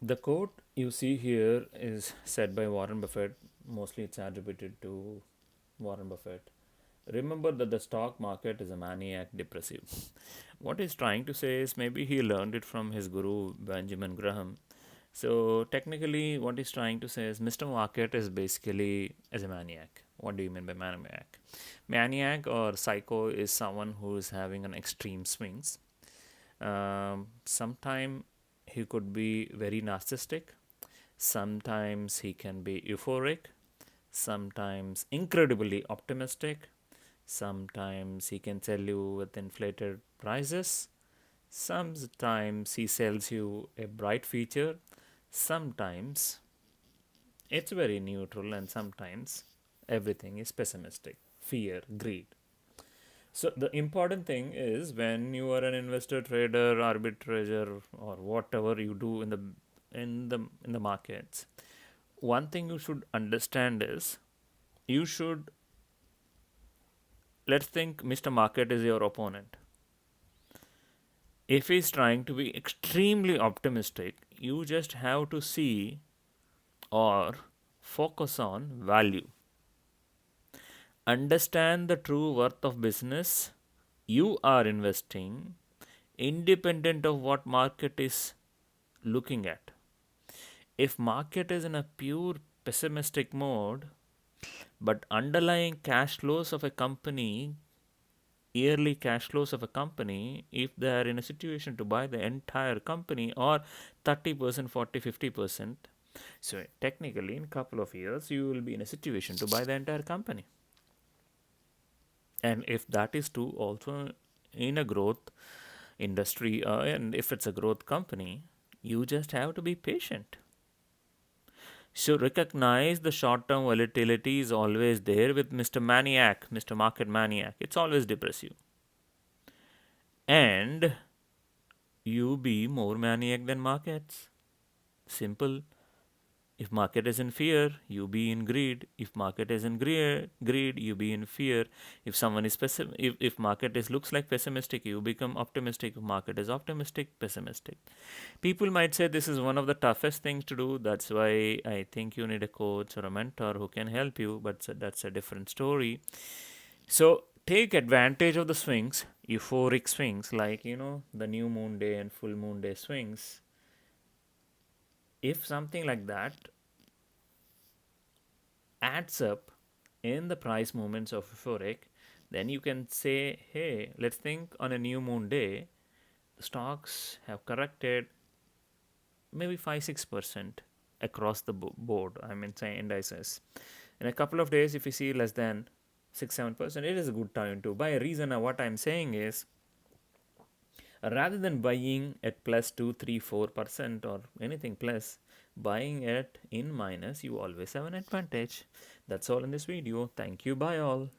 The quote you see here is said by Warren Buffett. Mostly it's attributed to Warren Buffett. Remember that the stock market is a maniac depressive. What he's trying to say is maybe he learned it from his guru Benjamin Graham. So technically what he's trying to say is Mr. Market is basically as a maniac. What do you mean by maniac? Maniac or psycho is someone who is having an extreme swings. Sometime he could be very narcissistic. Sometimes he can be euphoric. Sometimes incredibly optimistic. Sometimes he can sell you with inflated prices. Sometimes he sells you a bright future. Sometimes it's very neutral, and sometimes everything is pessimistic, fear, greed. So the important thing is when you are an investor, trader, arbitrager, or whatever you do in the markets, one thing you should understand is you should, let's think Mr. Market is your opponent. If he's trying to be extremely optimistic, you just have to see or focus on value. Understand the true worth of business you are investing, independent of what market is looking at. If market is in a pure pessimistic mode, but underlying cash flows of a company, yearly cash flows of a company, if they are in a situation to buy the entire company or 30%, 40, 50%, so technically in a couple of years you will be in a situation to buy the entire company. And if that is true also in a growth industry, and if it's a growth company, you just have to be patient. So recognize the short-term volatility is always there with Mr. Maniac, Mr. Market Maniac. It's always depressive. And you be more maniac than markets. Simple. If market is in fear, you be in greed. If market is in greed, you be in fear. If someone is if market is looks like pessimistic, you become optimistic. If market is optimistic, pessimistic. People might say this is one of the toughest things to do. That's why I think you need a coach or a mentor who can help you, but that's a different story. So take advantage of the swings, euphoric swings, like the new moon day and full moon day swings. If something like that adds up in the price movements of euphoric, then you can say, hey, let's think on a new moon day, the stocks have corrected maybe 5-6% across the board. I mean, say indices. In a couple of days, if you see less than 6-7%, it is a good time to buy. A reason of what I'm saying is, rather than buying at plus 2, 3, 4% or anything plus, buying at in minus, you always have an advantage. That's all in this video. Thank you. Bye all.